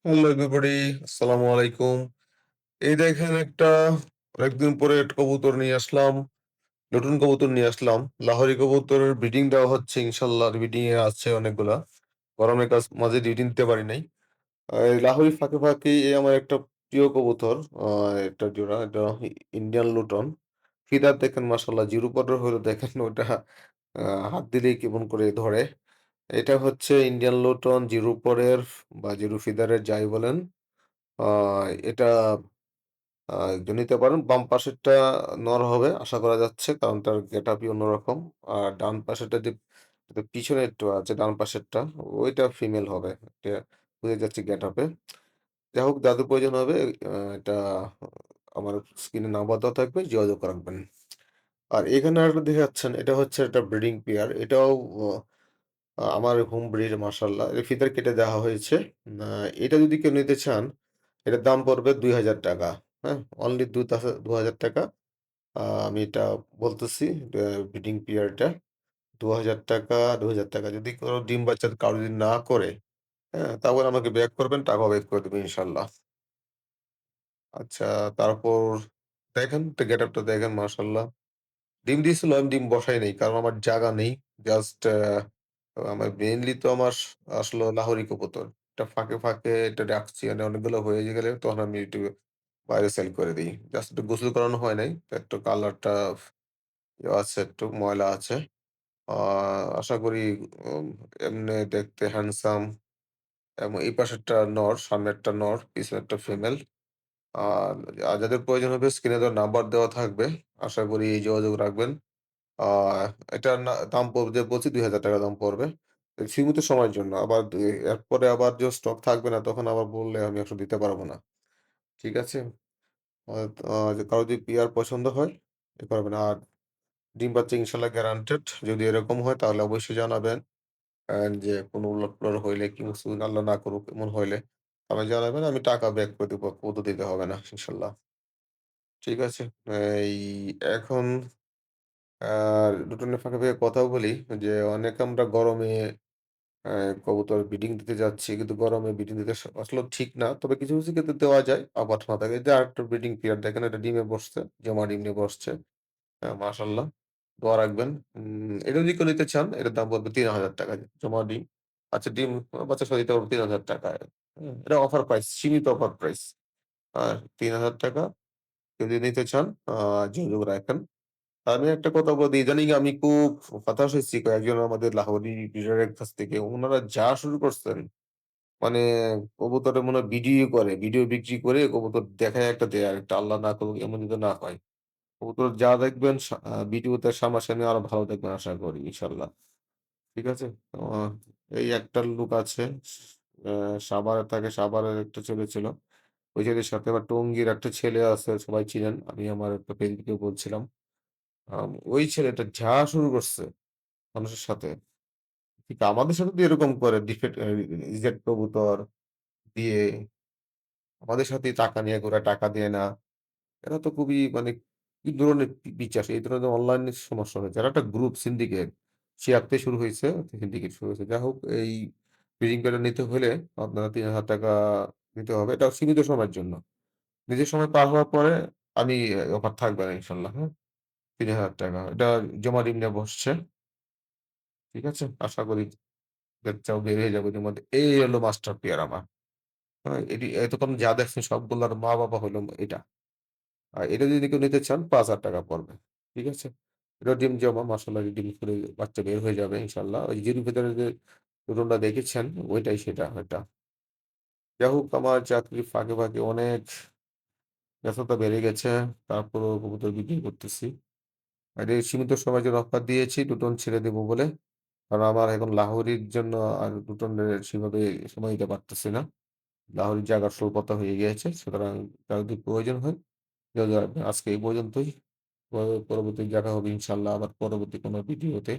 Hello everybody, আসসালামু আলাইকুম। এই দেখেন অনেকদিন পরে একটা কবুতর নিয়ে আসলাম। নতুন কবুতর নিয়ে আসলাম। লাহোরি কবুতরের ব্রিডিং দেওয়া হচ্ছে ইনশাআল্লাহ। ব্রিডিং এ আছে অনেকগুলা। গরমের মাঝে ব্রিডিং দিতে পারি নাই। এই লাহোরি ফাঁকে এই আমার একটা প্রিয় কবুতর। আ একটা জোড়া এটা ইন্ডিয়ান লুটন। ফিদার দেখেন মাশাআল্লাহ জিরো পটের হলেও দেখেন ওটা আ হাত দিলেই কেমন করে ধরে। এটা হচ্ছে ইন্ডিয়ান লুটন জিরো পরের বা জিরো ফিদারের যাই বলেন। আ এটা আ নিতে পারেন। বাম পাশেরটা নর হবে আশা করা যাচ্ছে। কারণ তার গেটআপই অন্যরকম। আর ডান পাশেরটা যে পিছনে একটু আছে ডান পাশেরটা ওইটা ফিমেল হবে। এটা বুঝা যাচ্ছে গেটআপে। যাই হোক যাদের প্রয়োজন হবে এটা আমার স্ক্রিনে নাম্বার দেওয়া থাকবে যোগাযোগ রাখবেন। আর এখানে আরেকটা দেখতে পাচ্ছেন এটা হচ্ছে একটা ব্রিডিং পেয়ার। এটাও অ আমার হোম ব্রিড মাশাআল্লাহ। এর ফিদার কেটে দেওয়া হয়েছে। আ এটা যদি কেউ নিতে চান এটার দাম পড়বে ৳২,০০০ হ্যাঁ? অনলি ৳২,০০০ আমি এটা বলতেছি ব্রিডিং পিরিয়ডটা ৳২,০০০ যদি কোন ডিম বাচ্চা কারো যদি না করে, হ্যাঁ? তাহলে আমাকে ব্যাক করবেন, টাকাও ব্যাক করে দেব ইনশাআল্লাহ। আচ্ছা তারপর দেখেন গেটআপটা দেখেন মাশাআল্লাহ। ডিম দিয়েছিল আমি ডিম বসাই নাই। কারণ আমার জায়গা নেই। জাস্ট আমার মেইনলি তো আমার আসলো লাহোরি কবুতর। এটা ফাঁকে এটা রাখছি। মানে অনেকগুলো হয়ে গেলে তখন আমি একটু বাইরে সেল করে দেই। জাস্ট একটু গোসল করানো হয় নাই। তো একটু কালারটা আছে একটু ময়লা আছে। আ আশা করি উম এমনে দেখতে হ্যান্ডসাম এবং এই পাশেরটা নর, সামনেরটা নর, পিছনেরটা ফিমেল। আর যাদের প্রয়োজন হবে স্ক্রিনে দেওয়া নাম্বার দেওয়া থাকবে। আশা করি যোগাযোগ রাখবেন। আ এটার দাম পড়বে যে বলছি ৳২,০০০ দাম পড়বে। সীমিত সময়ের জন্য। আবার এরপরে আবার যে স্টক থাকবে না তখন আবার বললে আমি আসলে দিতে পারব না। ঠিক আছে? আ যে কারো যদি পেয়ার পছন্দ হয় এ করবেন। আর ডিম বাচ্চা ইনশাআল্লাহ গ্যারান্টেড। যদি এরকম হয় তাহলে অবশ্যই জানাবেন। যে কোনো উলটপালট হইলে কিছু আল্লাহ না করুক এমন হইলে আমাকে জানাবেন। আমি টাকা ব্যাক করে দিব। কবুতর দিতে হবে না ইনশাআল্লাহ। ঠিক আছে? এই এখন রুটিনের ফাঁকে কথাও বলি যে অনেক আমরা গরমে অ্যা কবুতর ব্রিডিং দিতে যাচ্ছি। কিন্তু গরমে ব্রিডিং দিতে আসলেও ঠিক না। তবে কিছু ক্ষেত্রে দেওয়া যায়। আবার না থাকে। এই যে আরেকটা ব্রিডিং পেয়ার দেখেন এটা ডিমে বসছে। জমা ডিম নিয়ে বসছে। মাশাআল্লাহ। দোয়া রাখবেন। এটা যদি কেউ নিতে চান এটার দাম পড়বে ৳৩,০০০ জমা ডিম। আচ্ছা ডিম বাচ্চা সহ দিতে পারবো ৳৩,০০০ এটা অফার প্রাইস, সীমিত অফার প্রাইস। আর ৳৩,০০০ কেউ যদি নিতে চান যোগাযোগ রাখেন। আমি একটা কথা বলি, ইদানিং আমি খুব হতাশ হইছি কয়েকজন আমাদের লাহোরি ব্রিডারের কাছ থেকে। উনারা যা শুরু করছেন, মানে কবুতরের মনে হয় ভিডিও করে। ভিডিও বিক্রি করে কবুতর দেখায় একটা দেয় আরেকটা। আল্লাহ না করুক এমন যদি না হয়। কবুতর যা দেখবেন ভিডিওতে সামনাসামনি আরো ভালো দেখবেন আশা করি ইনশাআল্লাহ। ঠিক আছে? আ এই একটা লোক আছে। আ সাভারে থাকে, সাভারের একটা ছেলে ছিল। ওই ছেলের সাথে আবার টঙ্গীর একটা ছেলে আছে সবাই চিনেন। আমি আমার একটা ফ্রেন্ডকে বলছিলাম। ওই ছেলেটা যা শুরু করছে মানুষের সাথে, ঠিক আমাদের সাথে তো এরকম করে রিজেক্ট কবুতর দিয়ে আমাদের সাথেই টাকা নিয়ে ঘুরায়, টাকা দেয় না। এরা তো খুবই মানে কি ধরনের বিশ্বাস? এই ধরনের অনলাইনে সমস্যা হয়েছে। এরা একটা গ্রুপ সিন্ডিকেট। শিয়ার থেকে শুরু হইছে, সিন্ডিকেট শুরু হয়েছে। যাই হোক এই ব্রিডিং প্যাটার্ন নিতে হলে আপনার ৳৩,০০০ দিতে হবে। এটা সীমিত সময়ের জন্য। নিজের সময় পার হওয়ার পরে আমি অফার থাকবে না ইনশাআল্লাহ, হ্যাঁ? ৳৩,০০০ এটা জমা ডিম নিয়ে বসছে। ঠিক আছে? আশা করি বাচ্চাও বের হয়ে যাবে ওদের মধ্যে। এই হলো মাস্টার পেয়ার আমার। হ্যাঁ? এতক্ষণ যা দেখছেন সবগুলার মা-বাবা হইলো এটা। আর এটা যদি কেউ নিতে চান ৳৫,০০০ পড়বে। ঠিক আছে? এটা ডিম জমা মাশাআল্লাহ ডিম ফুলে বাচ্চা বের হয়ে যাবে ইনশাআল্লাহ। ওই জিরুর ভেতরে যে রুমটা দেখেছেন ওইটাই সেটা ওইটা। যাই হোক আমার চাকরির ফাঁকে অনেক ব্যস্ততা বেড়ে গেছে। তারপরেও কবুতর বিক্রি করতেছি। আর এই সীমিত সময়ের জন্য অফার দিয়েছি দুটোন ছেড়ে দেব বলে। কারণ আমার এখন লাহোরির জন্য আর দুটোনের সেভাবে সময় দিতে পারতেছি না। লাহোরের জায়গা স্বল্পতা হয়ে গিয়েছে। সুতরাং কারো যদি প্রয়োজন হয় যোগাযোগ রাখবেন। আজকে এই পর্যন্তই। পরবর্তী দেখা হবে ইনশাআল্লাহ আবার পরবর্তী কোনো ভিডিওতে।